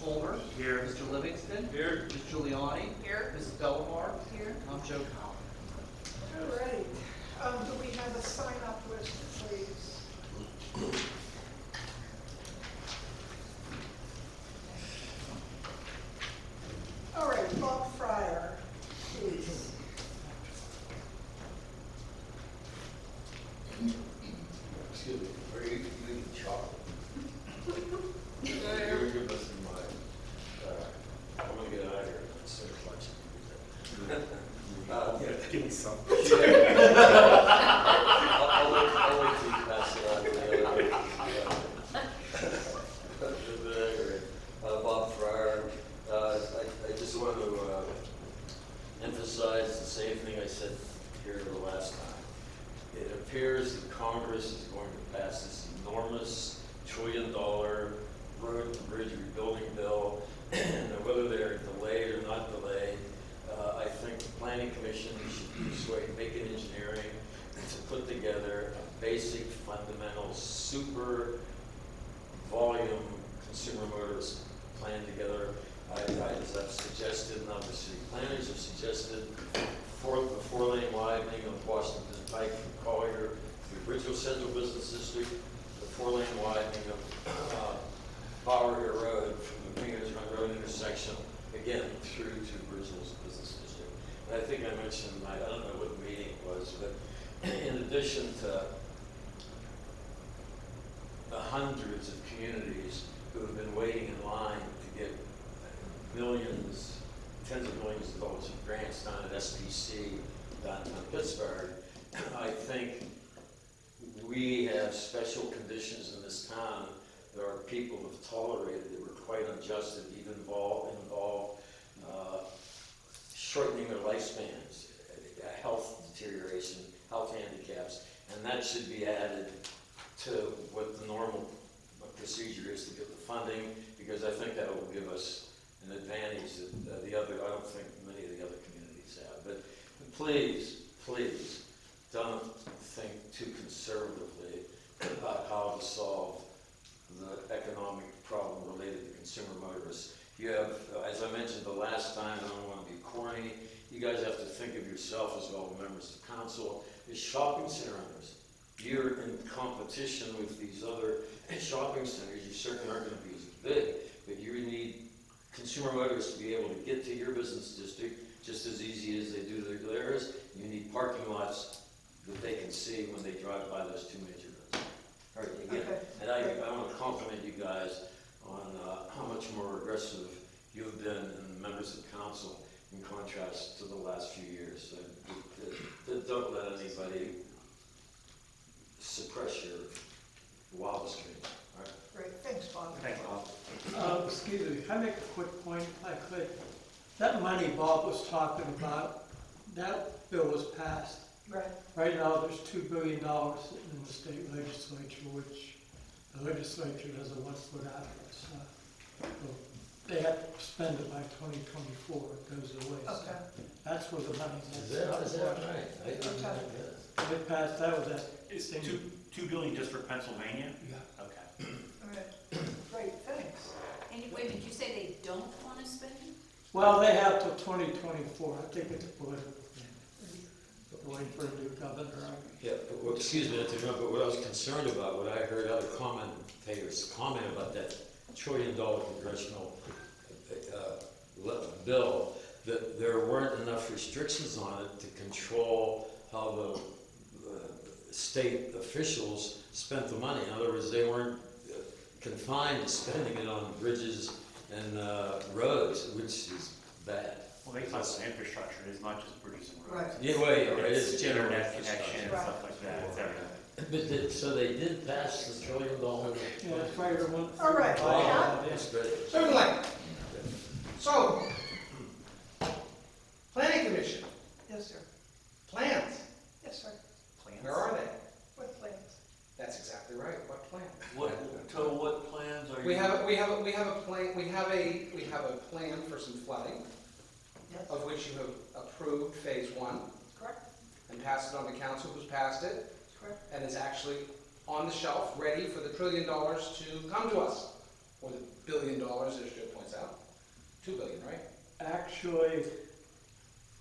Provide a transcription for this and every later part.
Fulmer. Here. Mr. Livingston. Here. Ms. Giuliani. Here. Mrs. Bellemare. Here. I'm Joe Collins. All right. Do we have a sign-up list, please? All right, Bob Fryer, please. Excuse me, are you eating chocolate? You're missing my, I'm gonna get out of here, it's so much. Give me some. I'll wait till you pass it on to the other. But anyway, Bob Fryer, I just want to emphasize the same thing I said here the last time. It appears that Congress is going to pass this enormous $1 trillion road and bridge rebuilding bill, and whether they're delayed or not delayed, I think the Planning Commission should persuade Macon Engineering to put together a basic, fundamental, super volume consumer motors plan together. As I've suggested, and other city planners have suggested, the four-lane widening of Washington Pike from Collier through Bridgeville Central Business District, the four-lane widening of Bower Hill Road from the Fingers Run Road intersection, again, through to Bridgeville's Business District. And I think I mentioned, I don't know what meeting it was, but in addition to the hundreds of communities who have been waiting in line to get millions, tens of millions of dollars of grants down at SPC, down in Pittsburgh, I think we have special conditions in this town. There are people who have tolerated that were quite unjust and even involved shortening their lifespans, health deterioration, health handicaps, and that should be added to what the normal procedure is to get the funding, because I think that will give us an advantage that the other, I don't think many of the other communities have. But please, please, don't think too conservatively about how to solve the economic problem related to consumer motorists. You have, as I mentioned the last time, I don't want to be corny, you guys have to think of yourself as well, members of council, as shopping center owners. You're in competition with these other shopping centers. You certainly aren't going to be as big, but you need consumer motorists to be able to get to your business district just as easy as they do theirs. You need parking lots that they can see when they drive by those two major roads. All right, again, Okay. and I want to compliment you guys on how much more aggressive you've been and members of council in contrast to the last few years. Don't let anybody suppress your wildest dreams. All right? Great, thanks, Bob. Thanks, Bob. Excuse me, can I make a quick point if I could? That money Bob was talking about, that bill was passed. Right. Right now, there's $2 billion sitting in the state legislature, which the legislature doesn't want to put out. So they have to spend it by 2024, it goes away. So Okay. that's where the money's at. Is that right? I didn't know Okay. that. They passed, that was that. Is $2 billion just for Pennsylvania? Yeah. Okay. All right. Great, thanks. And wait a minute, you say they don't want to spend it? Well, they have till 2024. I think it's a political thing. They're waiting for a new governor. Yeah, but, well, excuse me, to interrupt, but what I was concerned about, what I heard other commentators comment about that $1 trillion congressional bill, that there weren't enough restrictions on it to control how the state officials spent the money. In other words, they weren't confined to spending it on bridges and roads, which is bad. Well, they touch on infrastructure, it's not just bridges and roads. Right. Yeah, well, yeah, it is It's general internet infrastructure. connection and stuff like that, it's everything. But so they did pass the $1 trillion. Yeah, that's right. Everyone. All right. Wow, that's great. Certainly. So, Planning Commission, Yes, sir. plans, Yes, sir. where are they? What plans? That's exactly right, what plan? What plans are We have a plan, we have a plan for some flooding, Yes. of which you have approved phase 1 Correct. and passed it on to council, who's passed it, Correct. and is actually on the shelf, ready for the $1 trillion to come to us. Or the $1 billion, as Joe points points out. 2 billion, right? Actually,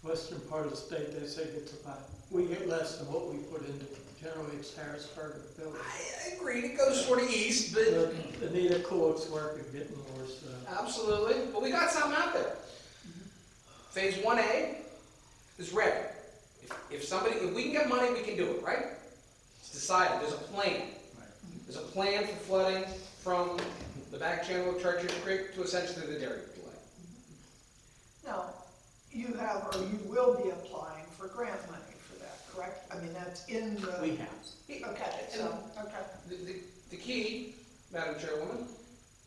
western part of the state, they say it's about, we get less than what we put into, generally it's Harrisburg and Philly. I agreed, it goes sort of east, but Anita Cool's work is getting more, so. absolutely, but we got something out there. Phase 1A is ready. If we can get money, we can do it, right? It's decided, there's a plan. There's a plan for flooding from the back channel of Chartiers Creek to essentially the dairy lake. Now, you have, or you will be applying for grant money for that, correct? I mean, that's in the. We have. Okay, so, okay. The key, Madam Chairwoman,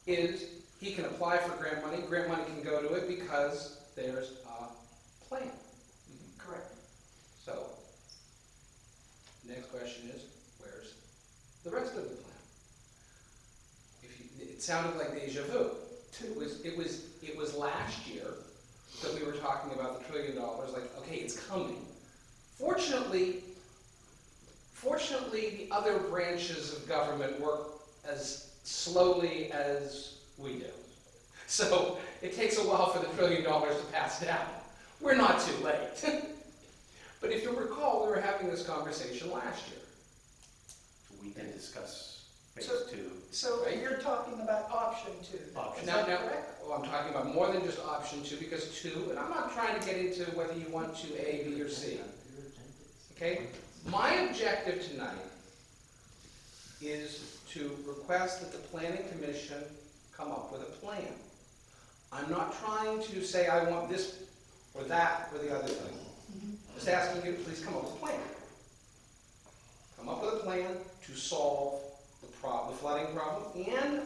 is he can apply for grant money can go to it because there's a plan. Correct. So, next question is, where's the rest of the plan? It sounded like deja vu. It was last year that we were talking about the $1 trillion, like, okay, it's coming. Fortunately, the other branches of government work as slowly as we do. So it takes a while for the $1 trillion to pass down. We're not too late. But if you'll recall, we were having this conversation last year. We did discuss phase So- 2. So Right. you're talking about option 2. Option. Is Now, that correct? well, I'm talking about more than just option 2, because 2, and I'm not trying to get into whether you want to A, B, or C. Okay? My objective tonight is to request that the Planning Commission come up with a plan. I'm not trying to say I want this or that or the other thing. Just asking you to please come up with a plan. Come up with a plan to solve the flooding problem and,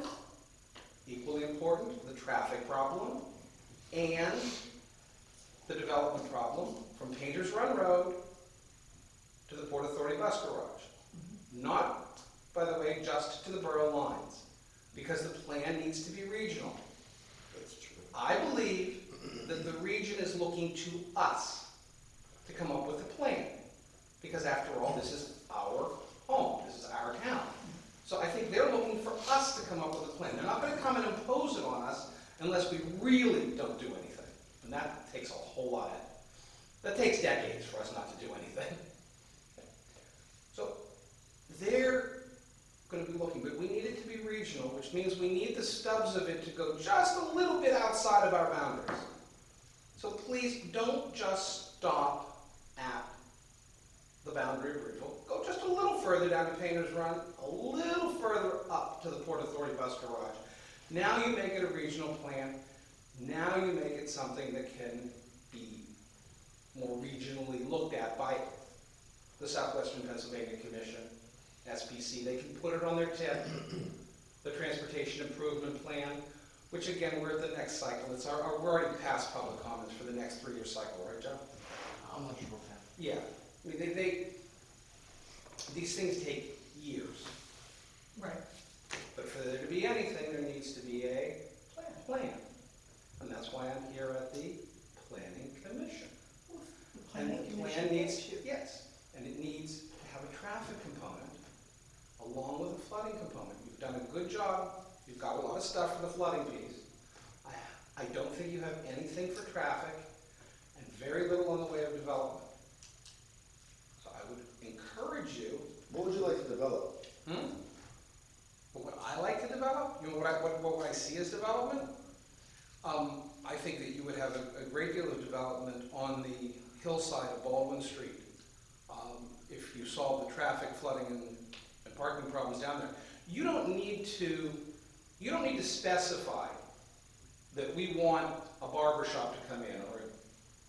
equally important, the traffic problem and the development problem from Painters Run Road to the Port Authority bus garage. Not, by the way, just to the borough lines, because the plan needs to be regional. That's true. I believe that the region is looking to us to come up with a plan, because after all, this is our home, this is our town. So I think they're looking for us to come up with a plan. They're not going to come and impose it on us unless we really don't do anything. And that takes a whole lot. That takes decades for us not to do anything. So they're going to be looking, but we need it to be regional, which means we need the stubs of it to go just a little bit outside of our boundaries. So please don't just stop at the boundary of Bridgeville. Go just a little further down to Painters Run, a little further up to the Port Authority bus garage. Now you make it a regional plan. Now you make it something that can be more regionally looked at by the Southwestern Pennsylvania Commission, SPC. They can put it on their tip, the Transportation Improvement Plan, which again, we're at the next cycle. We're already past public comments for the next 3-year cycle, right, John? I'm not sure about that. Yeah. I mean, these things take years. Right. But for there to be anything, there needs to be a plan. And that's why I'm here at the Planning Commission. And the plan needs, yes, and it needs to have a traffic component along with a flooding component. You've done a good job. You've got a lot of stuff for the flooding piece. I don't think you have anything for traffic and very little in the way of development. So I would encourage you. What would you like to develop? But what I like to develop, you know, what would I see as development? I think that you would have a great deal of development on the hillside of Baldwin Street. If you solve the traffic, flooding, and parking problems down there, you don't need to specify that we want a barber shop to come in, or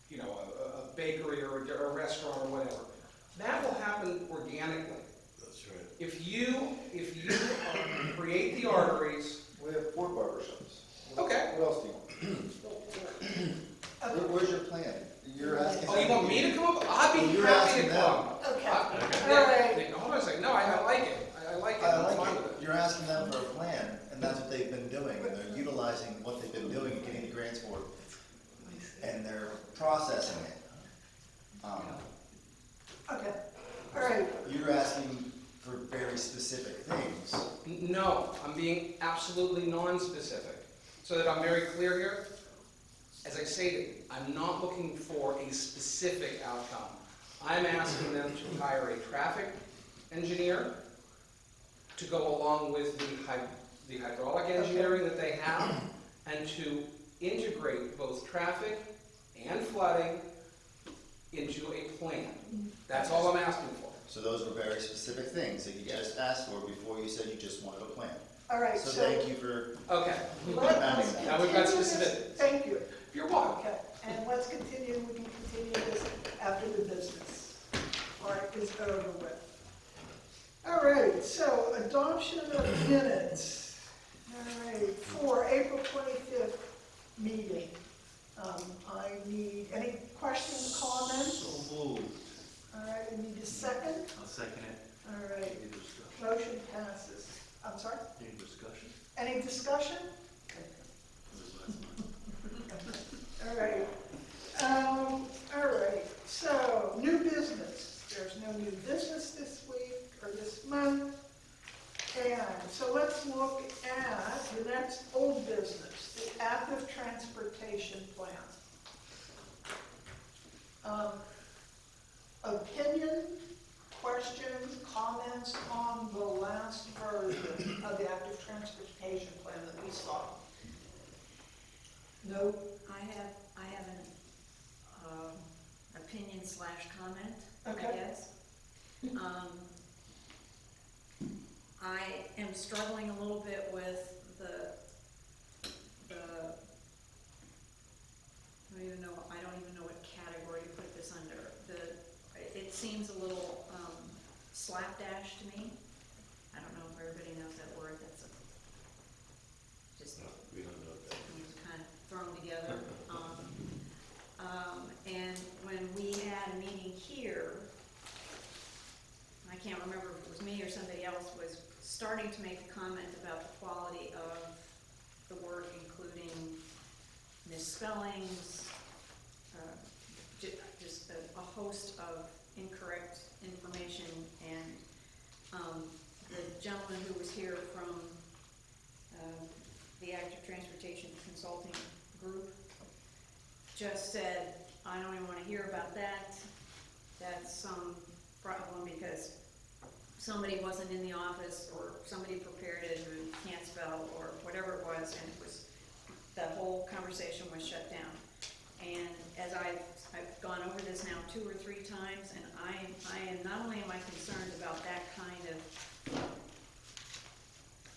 you know, a bakery or a restaurant or whatever. That will happen organically. That's right. If you create the arteries. We have 4 barbershops. Okay. What else do you want? Where's your plan? You're asking. Oh, you want me to come up? I'd be You're happy asking to them. come. Okay. All right. Hold on a second. No, I like it. I like it. I I'm like fine it. with it. You're asking them for a plan, and that's what they've been doing, and they're utilizing what they've been doing and getting the grants for it, and they're processing it. Okay, all right. You're asking for very specific things. No, I'm being absolutely non-specific. so that I'm very clear here, as I stated, I'm not looking for a specific outcome. I'm asking them to hire a traffic engineer to go along with the hydraulic engineering that they have, and to integrate both traffic and flooding into a plan. That's all I'm asking for. So those were very specific things that you just asked for before you said you just wanted a plan. All right, So so. thank you for, Okay, Let's Now we've got continue this. specifics. Thank you. you're welcome. Okay, and let's continue, we can continue this after the business. All right, is over with. All right, so adoption of minutes. All right, for April 25th meeting. I need, any questions, comments? So moved. All right, I need a second. I'll second it. All right, Any discussion? motion passes. I'm sorry, Any discussion? any discussion? This is last month. All right. All right, so, new business. There's no new business this week or this month. And so let's look at the next old business, the active transportation plan. Opinion, questions, comments on the last version of the active transportation plan that we saw? No? I have an opinion slash comment, I Okay. guess. I am struggling a little bit with I don't even know what category to put this under. It seems a little slapdash to me. I don't know if everybody knows that word. That's just We don't know that. things kind of thrown together. And when we had a meeting here, I can't remember if it was me or somebody else, was starting to make a comment about the quality of the work, including misspellings, just a host of incorrect information. And the gentleman who was here from the Active Transportation Consulting Group just said, I don't even want to hear about that. That's some problem because somebody wasn't in the office or somebody prepared it who can't spell or whatever it was, and the whole conversation was shut down. And as I've gone over this now 2 or 3 times, and I am, not only am I concerned about that kind of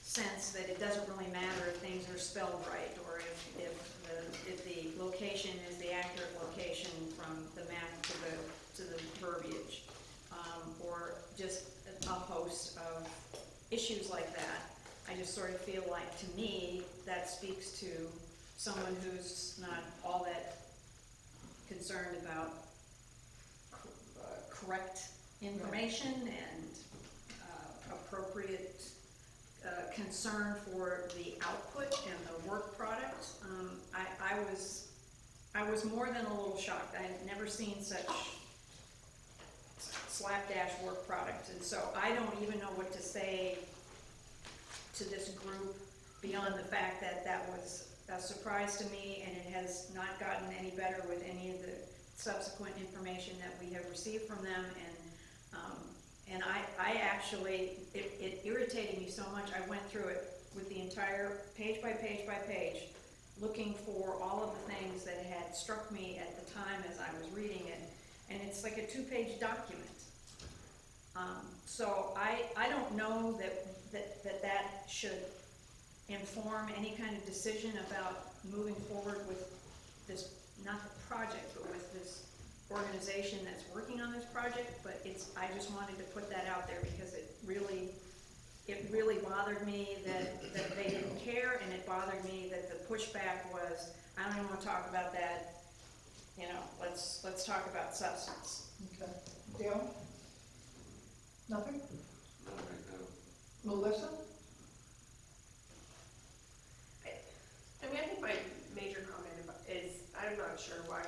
sense that it doesn't really matter if things are spelled right, or if the location is the accurate location from the map to the verbiage, or just a host of issues like that. I just sort of feel like, to me, that speaks to someone who's not all that concerned about correct information and appropriate concern for the output and the work product. I was more than a little shocked. I had never seen such slapdash work product, and so I don't even know what to say to this group beyond the fact that that was a surprise to me, and it has not gotten any better with any of the subsequent information that we have received from them. And I actually, it irritated me so much, I went through it with the entire page by page by page, looking for all of the things that had struck me at the time as I was reading it. And it's like a 2-page document. So I don't know that should inform any kind of decision about moving forward with this, not the project, but with this organization that's working on this project. But I just wanted to put that out there because it really bothered me that they didn't care, and it bothered me that the pushback was, I don't even want to talk about that, let's talk about substance. Okay. Dale? Nothing? Not right now. Melissa? I mean, I think my major comment is, I'm not sure why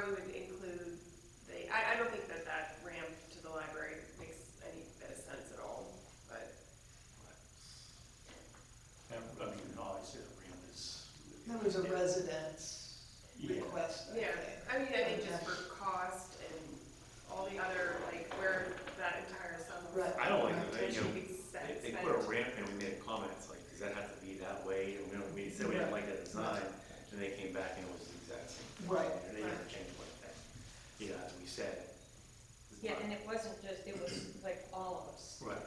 we would include I don't think that ramp to the library makes any bit of sense at all, but. I mean, obviously the ramp is There was a residence request, I Yeah, think. I mean, I think just for cost and all the other, like, where that entire sum of Right. I don't like that, you know, potentially be spent. they put a ramp in, we made comments, like, does that have to be that way? And we said we didn't like that design, and they came back and it was the exact same. Right. And they never changed one thing. Yeah, we said. it's Yeah, not- and it wasn't just, it was like all of us. Right.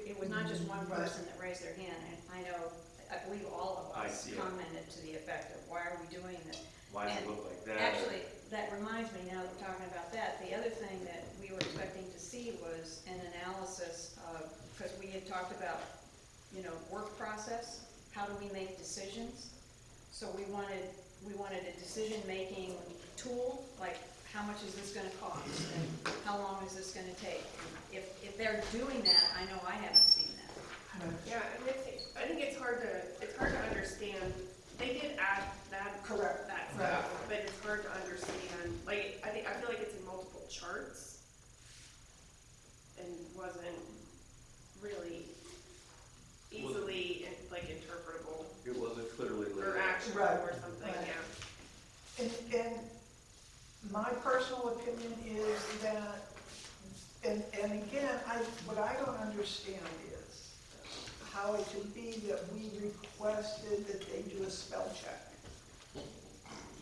It was not just one Right. person that raised their hand, and I know, I believe all of I us see it. commented to the effect of, why are we doing this? Why does it And look like that? Actually, that reminds me, now that we're talking about that, the other thing that we were expecting to see was an analysis of, because we had talked about, you know, work process, how do we make decisions? So we wanted a decision-making tool, like, how much is this gonna cost, and how long is this gonna take? If they're doing that, I know I haven't seen that. Yeah, and I think it's hard to understand, they did add that. Correct. That Right. stuff, but it's hard to understand, like, I feel like it's in multiple charts and wasn't really easily, like, interpretable It wasn't clearly laid or out. actionable Right. or something, Right. yeah. And my personal opinion is that, and again, what I don't understand is how it could be that we requested that they do a spell check.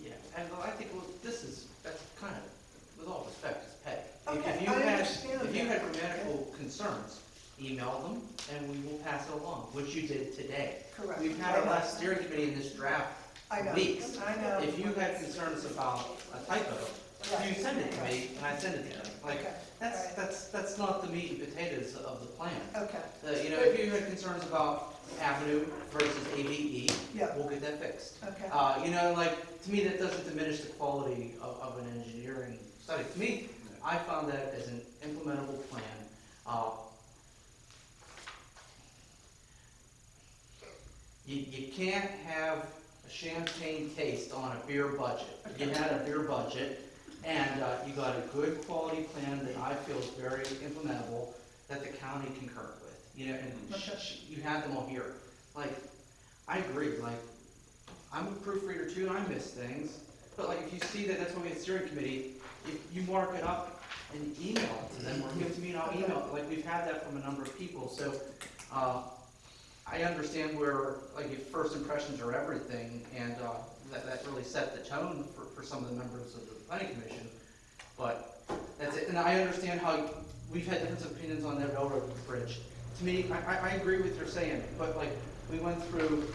Yeah, and I think, well, that's kind of, with all respect, is pay. Okay, If you I had- understand If you that. had grammatical concerns, email them and we will pass it along, which you did today. Correct. We've had our last steering committee in this draft I know, weeks. I know. If you had concerns about a typo, you send it to me and I send it to them. Like, Okay, that's not the meat and potatoes of the plan. okay, You know, if you had concerns about Avenue versus AVE, yeah, we'll get that fixed. okay. You know, like, to me, that doesn't diminish the quality of an engineering study. To me, I found that as an implementable plan. You can't have a champagne taste on a beer budget. You had a beer budget, and you got a good quality plan that I feel is very implementable, that the county concurred with. You know, and Okay. you had them all here. Like, I agree, like, I'm a proofreader too, and I miss things. But like, if you see that, that's why we have steering committee, if you mark it up and email it to them, or give it to me and I'll email it. Like, we've had that from a number of people, so, I understand where, like, if first impressions are everything, and, that really set the tone for some of the members of the planning commission. But that's it, and I understand how we've had different opinions on that railroad bridge. To me, I agree with your saying, but like, we went through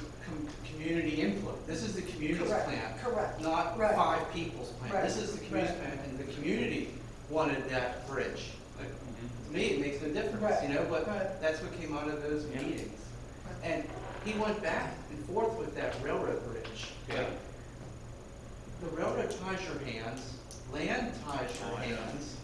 community input. This is the community's Correct, plan, correct. not Right. 5 people's plan. Right, This is the community's right. plan, and the community wanted that bridge. Like, to me, it makes no difference, Right, you know, but right. that's what came out of those Yeah. meetings. And he went back and forth with that railroad bridge. Yeah. The railroad ties your hands, land ties your hands.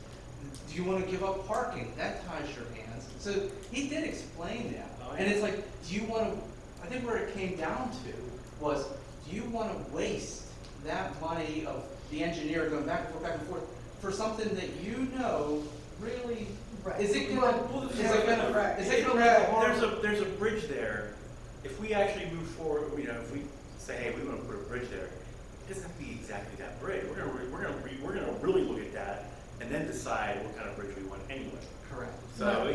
Do you want to give up parking? That ties your hands. So he did explain that. Oh, And yeah. it's like, do you want to, I think where it came down to was, do you want to waste that money of the engineer going back and forth for something that you know really, Right. is it gonna, Well, is it gonna, Right. is it gonna make a harm? There's a bridge there. If we actually move forward, you know, if we say, hey, we want to put a bridge there, it doesn't have to be exactly that bridge. We're gonna really look at that and then decide what kind of bridge we want anyway. Correct. So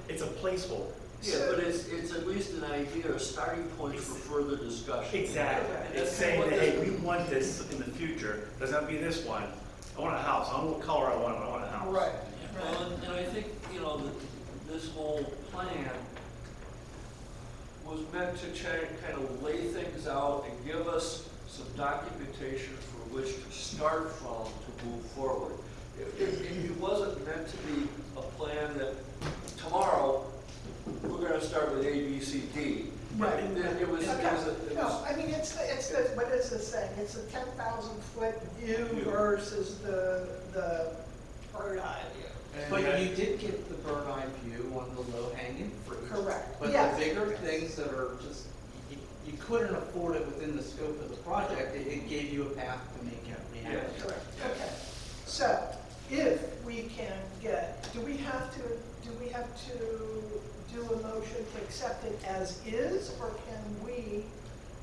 it's a placeholder. Yeah, but it's at least an idea, a starting point for further discussion. Exactly. And It's that's saying what that, this- hey, we want this in the future. Doesn't have to be this one. I want a house. I don't know what color I want, but I want a house. Right. Well, and I think, you know, this whole plan was meant to kind of lay things out and give us some documentation for which to start from to move forward. It wasn't meant to be a plan that tomorrow, we're gonna start with A, B, C, D. Right. It was, No, I mean, what is this saying? It's a 10,000-foot view versus the bird eye view. But you did get the bird eye view on the low hanging fruit. Correct. But Yes. the bigger things that are just, you couldn't afford it within the scope of the project, it gave you a path to make it reality. Correct, okay. So, if we can get, do we have to do a motion to accept it as is, or can we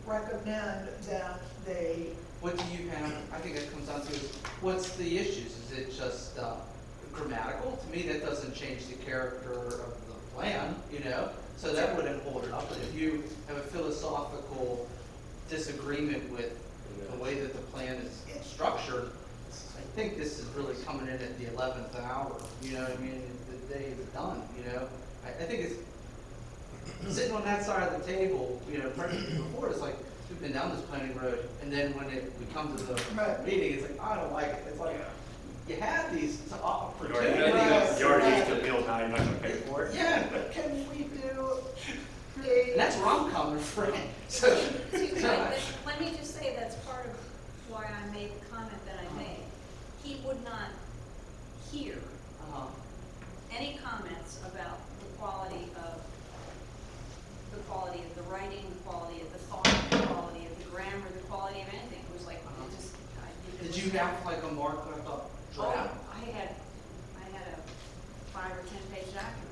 recommend that they, What do you have, I think it comes down to, is what's the issues? Is it just grammatical? To me, that doesn't change the character of the plan, you know? So that wouldn't hold it up. But if you have a philosophical disagreement with the way that the plan is structured, I think this is really coming in at the 11th hour, you know what I mean? The day is done, you know? I think it's sitting on that side of the table, you know, before, it's like, we've been down this planning road, and then when we come to the Right. meeting, it's like, I don't like it. It's like, you had these You opportunities. already used to bill, now you're not gonna pay for it? Yeah, can we do and a, that's where I'm coming from. So, See, let me just say, that's part of why I made the comment that I made. He would not hear any comments about the quality of the writing, the quality of the thought, the quality of the grammar, the quality of anything. It was like, it just, did you have like a marked up draft? I had a 5 or 10 page document.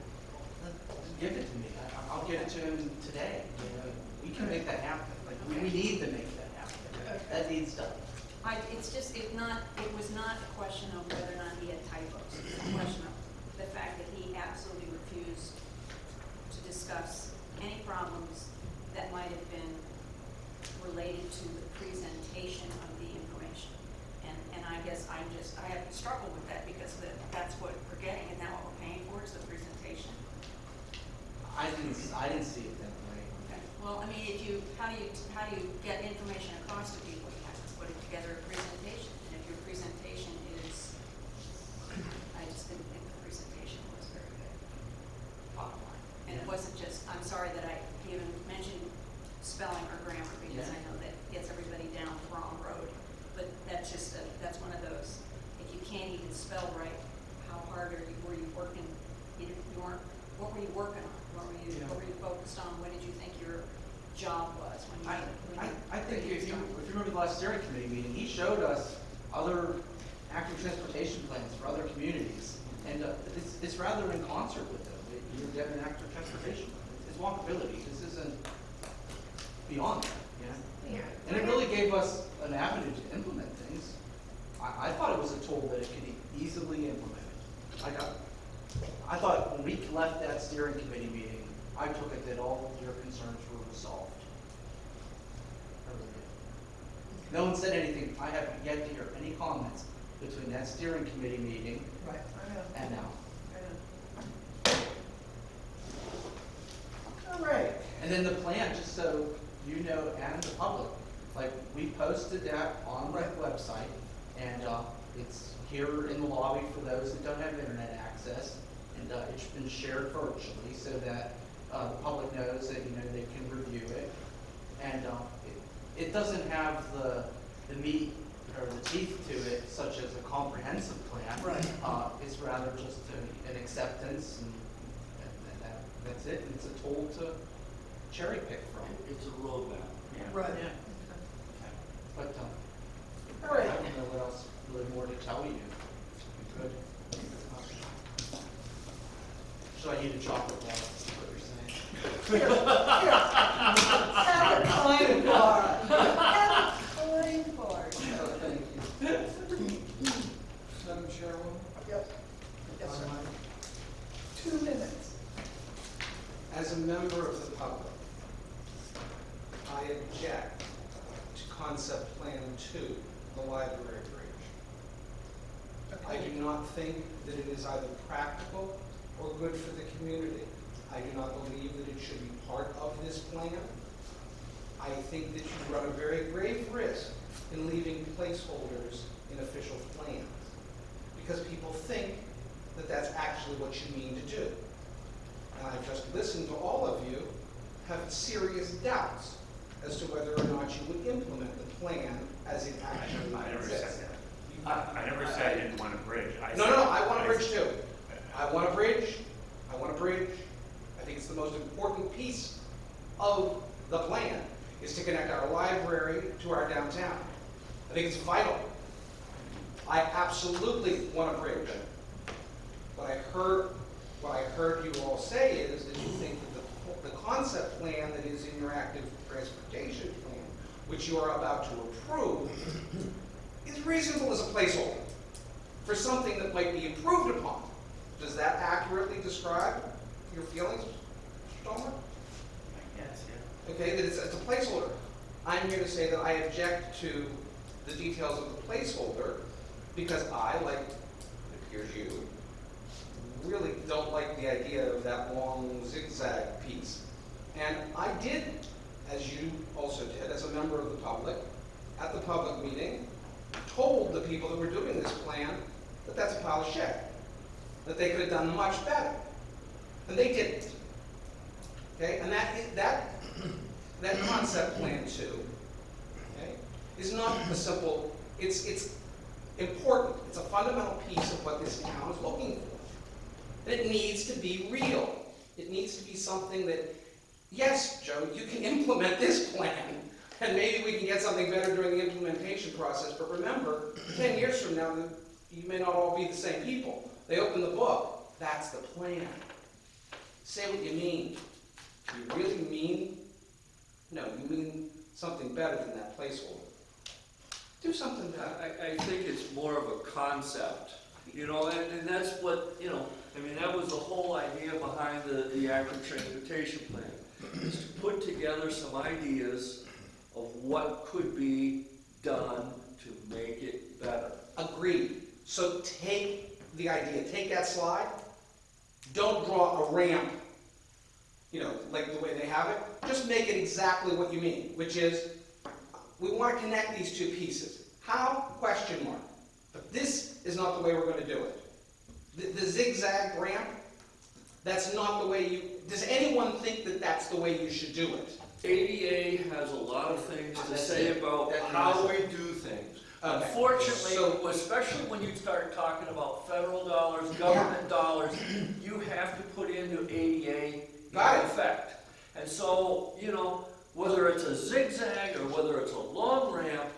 Give it to me. I'll get it to him today. You know, we can make that happen. Like, we need to make that happen. That needs done. It's just, it was not a question of whether or not he had typos. It's a question of the fact that he absolutely refused to discuss any problems that might have been related to the presentation of the information. And I guess I have struggled with that because that's what we're getting, and now what we're paying for is the presentation. I didn't see it that way. Okay. Well, I mean, how do you get information across to people? You have to put it together a presentation. And if your presentation is, I just didn't think the presentation was very good. Bottom line. And it wasn't just, I'm sorry that I even mentioned spelling or grammar because I know that gets everybody down the wrong road. But that's just, that's one of those, if you can't even spell right, how hard were you working? You weren't, what were you working on? What were you focused on? What did you think your job was when you? I think if you remember the last steering committee meeting, he showed us other active transportation plans for other communities. And it's rather in concert with them. You're getting an active transportation plan. It's walkability. This isn't beyond that, you know? Yeah. And it really gave us an avenue to implement things. I thought it was a tool that it could be easily implemented. I thought when we left that steering committee meeting, I took it that all of your concerns were resolved. I really did. No one said anything. I have yet to hear any comments between that steering committee meeting right, I know, and now. I know. All right, And then the plan, just so you know, and the public, like, we posted that on the website, and it's here in the lobby for those that don't have internet access, and it's been shared virtually so that the public knows that, you know, they can review it. And it doesn't have the meat or the teeth to it, such as a comprehensive plan. Right. It's rather just an acceptance, and that's it. And it's a tool to cherry pick from. It's a roadmap. right. Yeah. But All I right, don't know what else really more to tell you. Good. So I need a chocolate bar, is what you're saying. here, have a kind bar, have a kind bar. Oh, thank you. Madam Chairwoman? Yep, yes, sir. 2 minutes. As a member of the public, I object to concept plan 2, the library bridge. I do not think that it is either practical or good for the community. I do not believe that it should be part of this plan. I think that you run a very grave risk in leaving placeholders in official plans, because people think that that's actually what you mean to do. And I've just listened to all of you have serious doubts as to whether or not you would implement the plan as it actually I never said exists. that. I never said I didn't want a bridge. No, I want a bridge too. I want a bridge. I want a bridge. I think it's the most important piece of the plan is to connect our library to our downtown. I think it's vital. I absolutely want a bridge. What I heard you all say is that you think that the concept plan that is in your active transportation plan which you are about to approve, is reasonable as a placeholder for something that might be improved upon. Does that accurately describe your feelings, Mr. Stallmer? Yes, yeah. Okay, that it's a placeholder. I'm here to say that I object to the details of the placeholder because I, like it appears you, really don't like the idea of that long zigzag piece. And I did, as you also did, as a member of the public, at the public meeting, told the people that were doing this plan that that's a pile of shit, that they could have done much better. And they didn't. Okay, and that concept plan too, okay, is not a simple, it's important. It's a fundamental piece of what this town is looking for. And it needs to be real. It needs to be something that, yes, Joe, you can implement this plan, and maybe we can get something better during the implementation process, but remember, 10 years from now, you may not all be the same people. They open the book, that's the plan. Say what you mean. You really mean? No, you mean something better than that placeholder. Do something better. I think it's more of a concept, you know, and that's what, you know, I mean, that was the whole idea behind the active transportation plan, is to put together some ideas of what could be done to make it better. Agreed. So take the idea, take that slide, don't draw a ramp, you know, like the way they have it. Just make it exactly what you mean, which is, we want to connect these two pieces. How? Question mark. But this is not the way we're going to do it. The zigzag ramp, that's not the way you, does anyone think that that's the way you should do it? ADA has a lot of things to That's say it. about That's how it. we do things. Okay. Unfortunately, So- especially when you start talking about federal dollars, government dollars, you have to put into ADA Got in it. effect. And so, you know, whether it's a zigzag or whether it's a long ramp,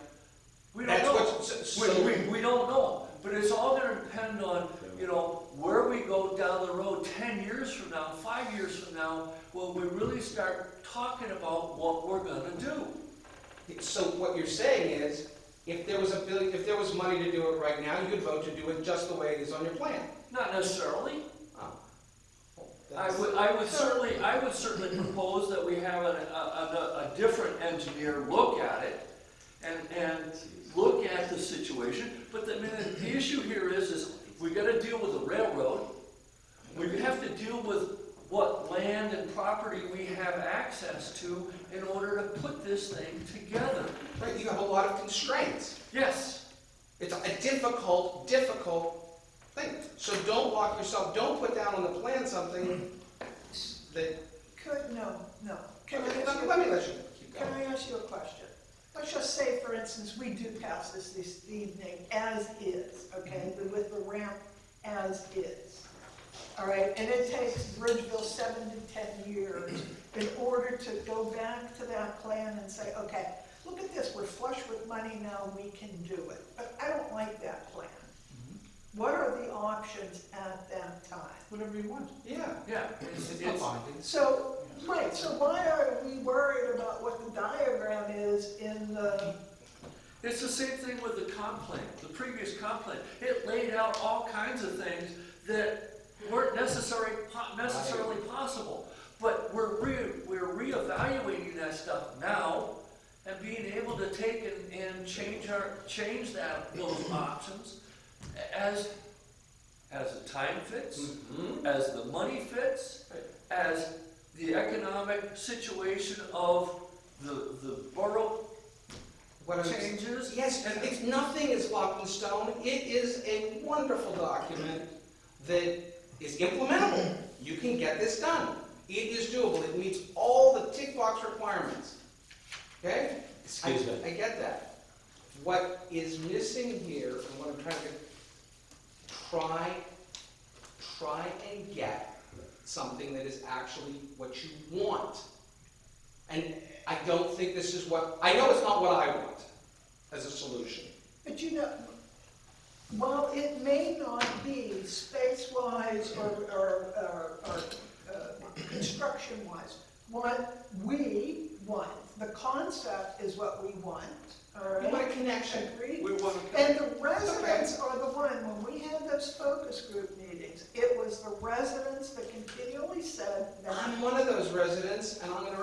we don't That's know. what- so- We don't know. But it's all gonna depend on, you know, where we go down the road 10 years from now, 5 years from now, when we really start talking about what we're gonna do. So what you're saying is, if there was money to do it right now, you'd vote to do it just the way it is on your plan. Not necessarily. Oh. I would certainly propose that we have a different engineer look at it and look at the situation. But the issue here is we gotta deal with the railroad. We have to deal with what land and property we have access to in order to put this thing together. Right, you have a lot of constraints. Yes. It's a difficult thing. So don't lock yourself, don't put down on the plan something that, No. Can I ask let you, me let you keep can going. I ask you a question? Let's just say, for instance, we do pass this evening as is, okay, with the ramp as is. All right, and it takes Bridgeville 7 to 10 years in order to go back to that plan and say, okay, look at this, we're flush with money now, we can do it. But I don't like that plan. What are the options at that time? Whatever you want. Yeah. Yeah. It's not binding. So, right, so why are we worried about what the diagram is in the, It's the same thing with the comp plan, the previous comp plan. It laid out all kinds of things that weren't necessarily possible. But we're reevaluating that stuff now and being able to take and change those options as the time fits, as the money fits, as the economic situation of the borough What I'm- changes. Yes, and nothing is locked in stone. It is a wonderful document that is implementable. You can get this done. It is doable. It meets all the tick box requirements. Okay? Excuse me. I get that. What is missing here, and what I'm trying to try and get something that is actually what you want. And I don't think this is what, I know it's not what I want as a solution. but you know, while it may not be space-wise or construction-wise, what we want, the concept is what we want, all You want a right? connection. Agreed? We want to. And the residents are the one, when we had those focus group meetings, it was the residents that continually said that. I'm one of those residents, and I'm gonna,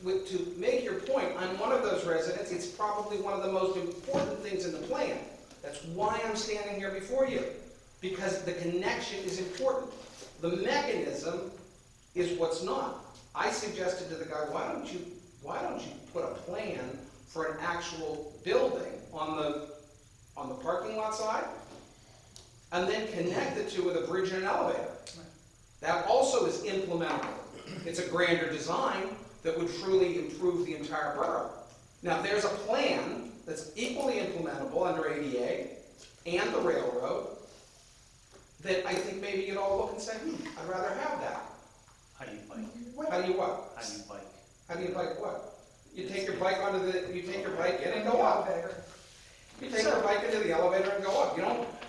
to make your point, I'm one of those residents, it's probably one of the most important things in the plan. That's why I'm standing here before you, because the connection is important. The mechanism is what's not. I suggested to the guy, why don't you put a plan for an actual building on the parking lot side? And then connect the two with a bridge and an elevator. That also is implementable. It's a grander design that would truly improve the entire borough. Now, there's a plan that's equally implementable under ADA and the railroad that I think maybe you'd all look and say, I'd rather have that. How do you bike? How do you what? How do you bike? How do you bike what? You take your bike you take your bike in and go up. You take your bike into the elevator and go up.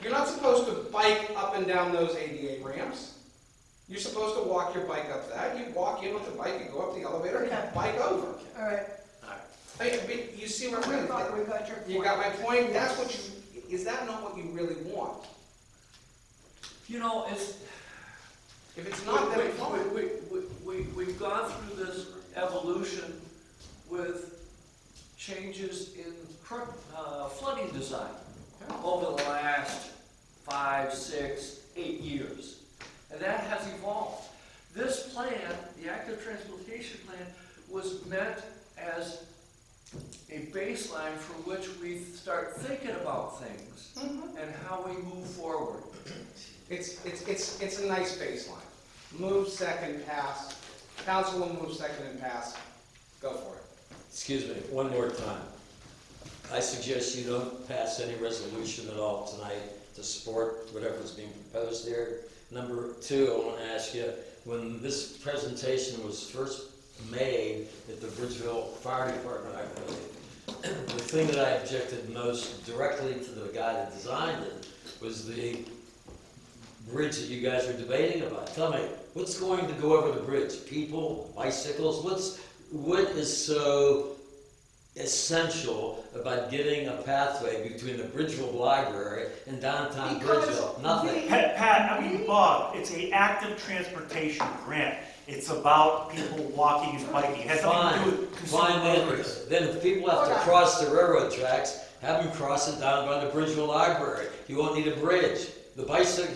You're not supposed to bike up and down those ADA ramps. You're supposed to walk your bike up that. You walk in with the bike, you go up the elevator, and you Okay. bike over. All right, But you see where I'm we got going? your point. You got my point? That's what is that not what you really want? You know, it's, If it's not, then it's fine. we've gone through this evolution with changes in flooding design over the last 5, 6, 8 years. And that has evolved. This plan, the active transportation plan, was meant as a baseline from which we start thinking about things and how we move forward. It's a nice baseline. Move second, pass. Council will move second and pass. Go for it. Excuse me, one more time. I suggest you don't pass any resolution at all tonight to support whatever's being proposed there. Number two, I want to ask you, when this presentation was first made at the Bridgeville Fire Department, I believe, the thing that I objected most directly to the guy that designed it was the bridge that you guys were debating about. Tell me, what's going to go over the bridge? People, bicycles? What is so essential about getting a pathway between the Bridgeville Library and downtown Because Bridgeville? Nothing. Bob, it's a active transportation grant. It's about people walking and biking. It has nothing to do with consumer Fine, motorists. then if people have to Okay. cross the railroad tracks, have them cross it down by the Bridgeville Library. You won't need a bridge. The bicycle,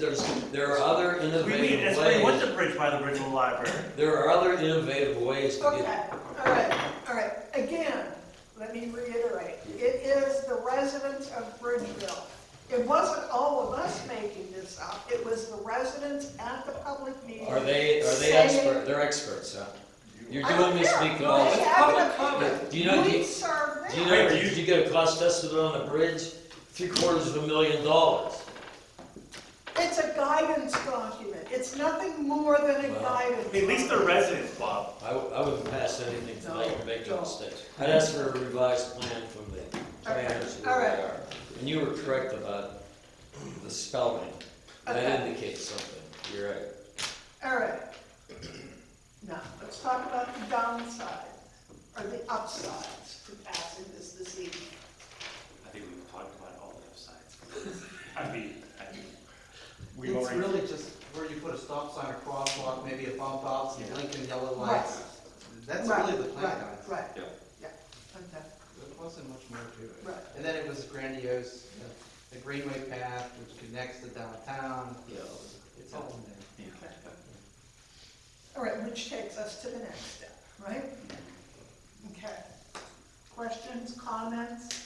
there are other We mean, innovative that's why you want ways. the bridge by the Bridgeville Library. There are other innovative ways to Okay, get. all right. Again, let me reiterate. It is the residents of Bridgeville. It wasn't all of us making this up. It was the residents at the public meeting. Are they saying- expert? They're experts, huh? You're I doing don't me care. speaking They all. have an Public opinion. comment. Do you know? We serve Do you them. know? Did you get a cost estimate on the bridge? $750,000. It's a guidance document. It's nothing more than a Well, guidance. At least they're document. residents, Bob. I wouldn't pass anything tonight and make no don't. mistakes. I'd ask for a revised plan from the planners, all where right. they are. And you were correct about the spelling. That Okay. indicates something. You're right. All right. Now, let's talk about the downside, or the upsides to passing this evening. I think we've talked about all the upsides. I mean, we've It's already. really just where you put a stop sign, a crosswalk, maybe a bump out, some Yeah. blinking yellow Right. lights. That's Right, really the plan, right, guys. Right, Yeah. yeah, okay, There wasn't much more to it. right. And then it was grandiose, the Greenway path, which connects to downtown, it's all in there. All right, which takes us to the next step, right? Okay. Questions, comments?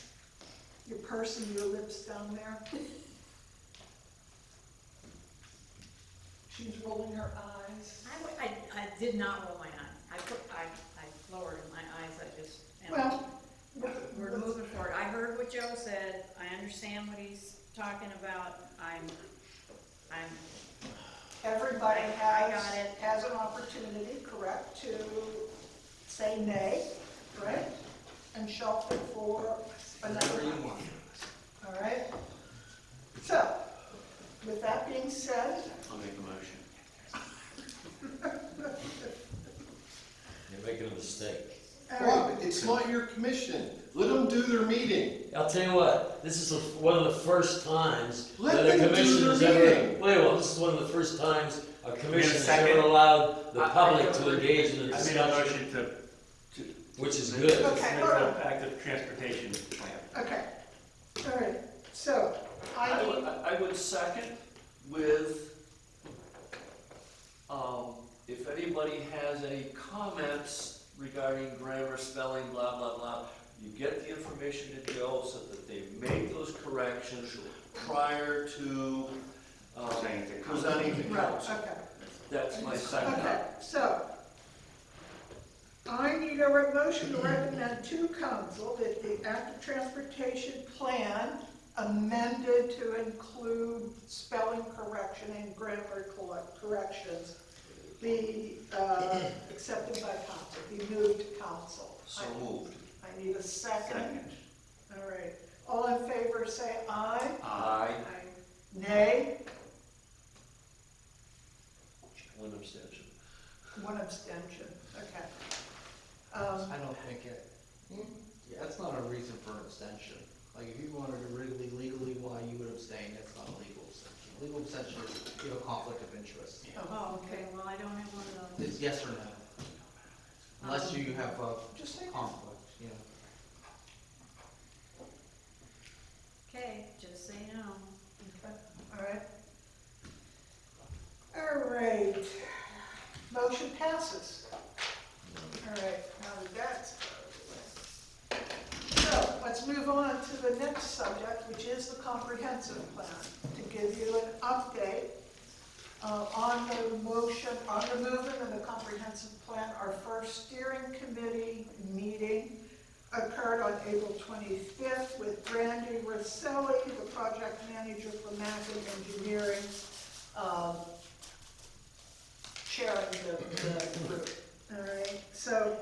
You're pursing your lips down there. She's rolling her eyes. I did not roll my eyes. I lowered my eyes, I just, and Well, we're moving forward. I heard what Joe said, I understand what he's talking about, I'm, everybody I got it. has an opportunity, correct, to say nay, right? And shelf it for another Whatever you month. want. All right? So, with that being said, I'll make a motion. You're making a mistake. all Well, right, it's I'll tell you what, this is one of the first times Let that a them do commission has their ever, meeting. well, this is one of the first times a commission has second? ever allowed the I- public I- to engage in a I made a discussion, motion to. which is good. Okay, Submit hold on. the active transportation plan. Okay, all right, so, I need, I would second with, if anybody has any comments regarding grammar, spelling, blah, blah, blah, you get the information to Joe so that they make those corrections prior to, presenting to right, council. okay. That's my second. Okay, so, I need a motion to recommend to council that the active transportation plan amended to include spelling correction and grammar corrections be accepted by council, be moved to council. So moved. I need a second. Second. All right, all in favor say aye. Aye. Nay, One abstention. one abstention, okay. I don't think it, yeah, that's not a reason for an abstention. Like, if you wanted to really legally why you would abstain, that's not a legal abstention. Legal abstention is, you know, conflict of interest. Oh, okay, well, I don't have one of those. It's yes or no. Unless you have a Just say conflict, you know. Okay, just say no. okay, all right. All right, motion passes. All right, now that that's out of the way. So, let's move on to the next subject, which is the comprehensive plan. To give you an update on the motion, on the movement of the comprehensive plan, our first steering committee meeting occurred on April 25th with Brandy Rosselli, the project manager for Mackin Engineering, chairing the group. All right, so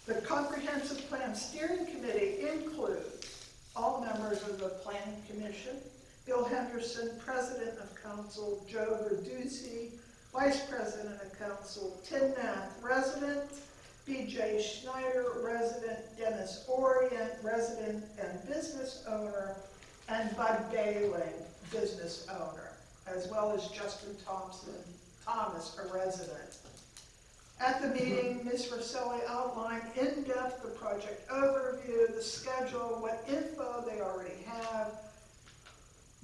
the comprehensive plan steering committee includes all members of the planning commission, Bill Henderson, president of council, Joe Verducci, vice president of council, Tim Nath, resident, BJ Schneider, resident, Dennis Orient, resident and business owner, and Bud Baling, business owner, as well as Justin Thomas, a resident. At the meeting, Ms. Rosselli outlined in depth the project overview, the schedule, what info they already have,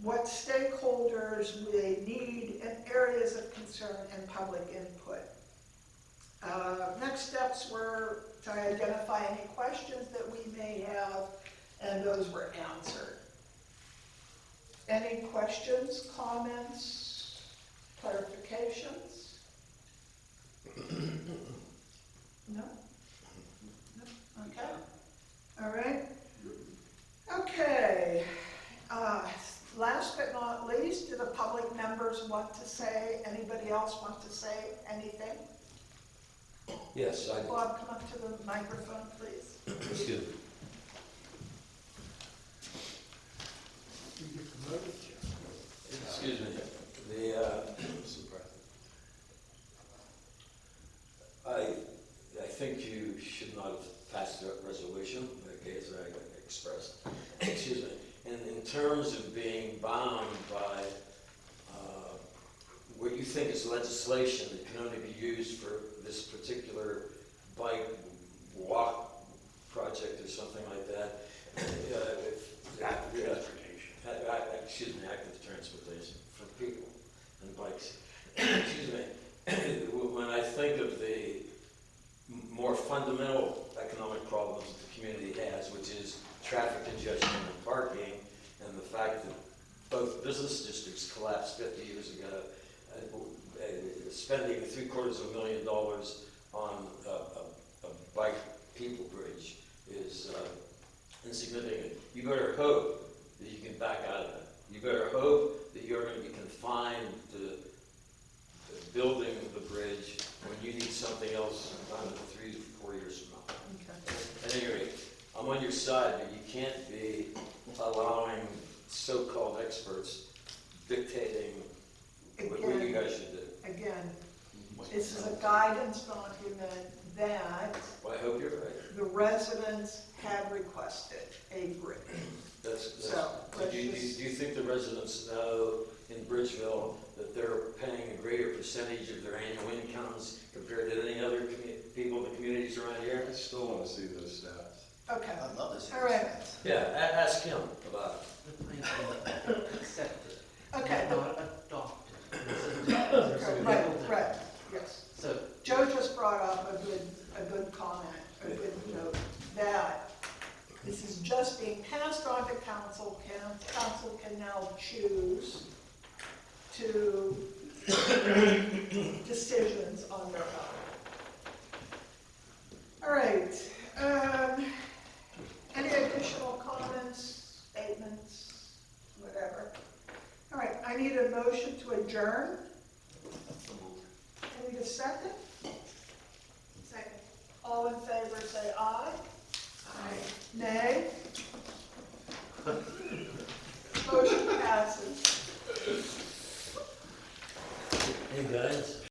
what stakeholders they need, and areas of concern and public input. Next steps were to identify any questions that we may have, and those were answered. Any questions, comments, clarifications? No? No? Okay. All right. Okay. Last but not least, do the public members want to say, anybody else want to say anything? Yes, Bob, come up to the microphone, please. excuse me. You get promoted, Jeff. Excuse me, I think you should not have passed that resolution, as I expressed, excuse me, in terms of being bound by what you think is legislation that can only be used for this particular bike walk project or something like that. Active transportation. Excuse me, active transportation for people and bikes. Excuse me. When I think of the more fundamental economic problems that the community has, which is traffic congestion and parking, and the fact that both business districts collapsed 50 years ago, spending $750,000 on a bike people bridge is insignificant. You better hope that you can back out of it. You better hope that you're going to be confined to building the bridge when you need something else done 3 to 4 years from now. Okay. At any rate, I'm on your side, but you can't be allowing so-called experts dictating what you guys should do. Again, this is a guidance document that Well, I hope you're right. the residents have requested a bridge. So, let's Do you just- think the residents know in Bridgeville that they're paying a greater percentage of their annual incomes compared to any other people in the communities around here? I still wanna see those stats. Okay, I'd love to see All those right. stats. Yeah, ask him about it. Accept it. okay, Not adopt it. okay, right, yes. So, Joe just brought up a good comment, a good note, that this is just being passed on to council, council can now choose to make decisions on their own. All right, any additional comments, statements, whatever? All right, I need a motion to adjourn. I need a second. Second. All in favor, say aye. Aye. Nay? Motion passes. Hey, guys.